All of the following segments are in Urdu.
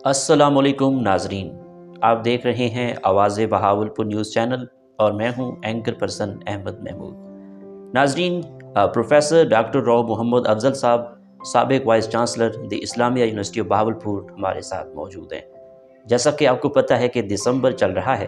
السلام علیکم ناظرین، آپ دیکھ رہے ہیں آواز بہاولپور نیوز چینل اور میں ہوں اینکر پرسن احمد محمود۔ ناظرین، پروفیسر ڈاکٹر رو محمد افضل صاحب، سابق vice chancellor the Islamia university of Bahawalpur ہمارے ساتھ موجود ہیں۔ جیسا کہ آپ کو پتہ ہے کہ دسمبر چل رہا ہے،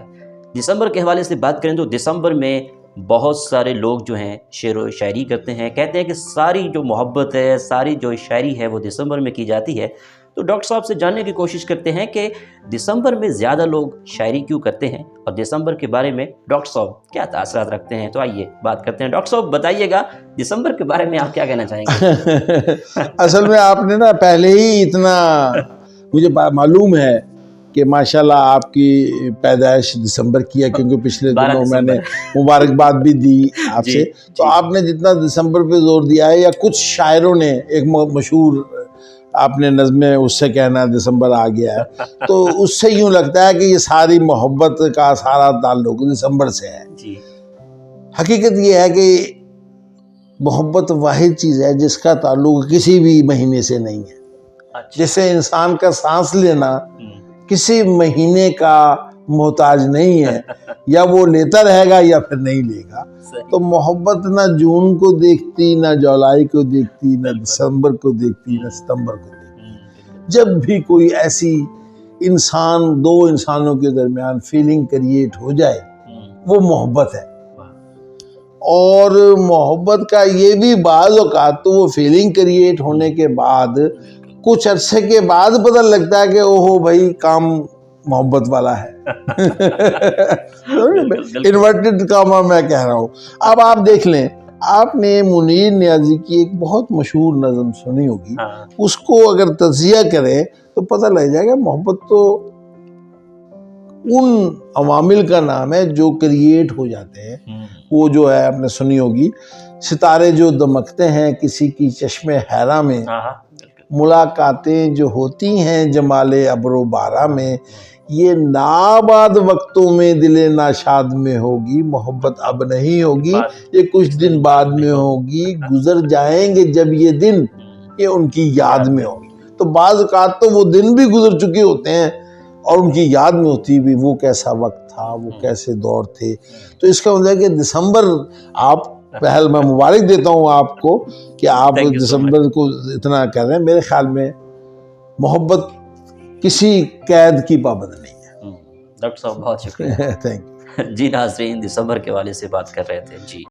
دسمبر کے حوالے سے بات کریں تو دسمبر میں بہت سارے لوگ جو ہیں شعر و شاعری کرتے ہیں، کہتے ہیں کہ ساری جو محبت ہے، ساری جو شاعری ہے وہ دسمبر میں کی جاتی ہے۔ تو ڈاکٹر صاحب سے جاننے کی کوشش کرتے ہیں کہ دسمبر میں زیادہ لوگ شاعری کیوں کرتے ہیں، اور دسمبر کے بارے میں ڈاکٹر صاحب کیا تاثرات رکھتے ہیں۔ تو آئیے بات کرتے ہیں۔ ڈاکٹر صاحب بتائیے گا دسمبر کے بارے میں آپ کیا کہنا چاہیں گے؟ اصل میں آپ نے پہلے ہی اتنا مجھے معلوم ہے کہ ماشاءاللہ آپ کی پیدائش دسمبر کی ہے، کیونکہ پچھلے دنوں میں نے مبارکباد بھی دی آپ سے۔ تو آپ نے جتنا دسمبر پہ زور دیا ہے، یا کچھ شاعروں نے ایک مشہور آپ نے نظمیں اس سے کہنا دسمبر آ گیا ہے، تو اس سے یوں لگتا ہے کہ یہ ساری محبت کا سارا تعلق دسمبر سے ہے۔ حقیقت یہ ہے کہ محبت واحد چیز ہے جس کا تعلق کسی بھی مہینے سے نہیں ہے۔ جیسے انسان کا سانس لینا کسی مہینے کا محتاج نہیں ہے، یا وہ لیتا رہے گا یا پھر نہیں لے گا۔ تو محبت نہ جون کو دیکھتی، نہ جولائی کو دیکھتی، نہ دسمبر کو دیکھتی، نہ ستمبر کو دیکھتی۔ جب بھی کوئی ایسی دو انسانوں کے درمیان فیلنگ کریٹ ہو جائے، وہ محبت ہے۔ اور محبت کا یہ بھی بعض اوقات تو وہ فیلنگ کریٹ ہونے کے بعد کچھ عرصے کے بعد پتہ لگتا ہے کہ اوہو بھائی کام محبت والا ہے۔ انورٹڈ کاما میں کہہ رہا ہوں۔ اب آپ دیکھ لیں، آپ نے منیر نیازی کی ایک بہت مشہور نظم سنی ہوگی، اس کو اگر تجزیہ کریں تو پتہ لگ جائے گا محبت تو ان عوامل کا نام ہے جو کریٹ ہو جاتے ہیں۔ وہ جو ہے آپ نے سنی ہوگی، ستارے جو دمکتے ہیں کسی کی چشم حیرا میں، ملاقاتیں جو ہوتی ہیں جمال ابر و بارہ میں، یہ ناباد وقتوں میں دل ناشاد میں ہوگی، محبت اب نہیں ہوگی یہ کچھ دن بعد میں ہوگی، گزر جائیں گے جب یہ دن یہ ان کی یاد میں ہوگی۔ تو بعض اوقات تو وہ دن بھی گزر چکے ہوتے ہیں اور ان کی یاد میں ہوتی بھی وہ کیسا وقت تھا، وہ کیسے دور تھے۔ تو اس کا مطلب ہے کہ دسمبر، آپ پہل میں مبارک دیتا ہوں آپ کو کہ آپ دسمبر کو اتنا کر رہے ہیں۔ میرے خیال میں محبت کسی قید کی پابند نہیں ہے۔ ڈاکٹر صاحب بہت شکریہ۔ Thank you. جی ناظرین، دسمبر کے حوالے سے بات کر رہے تھے۔ جی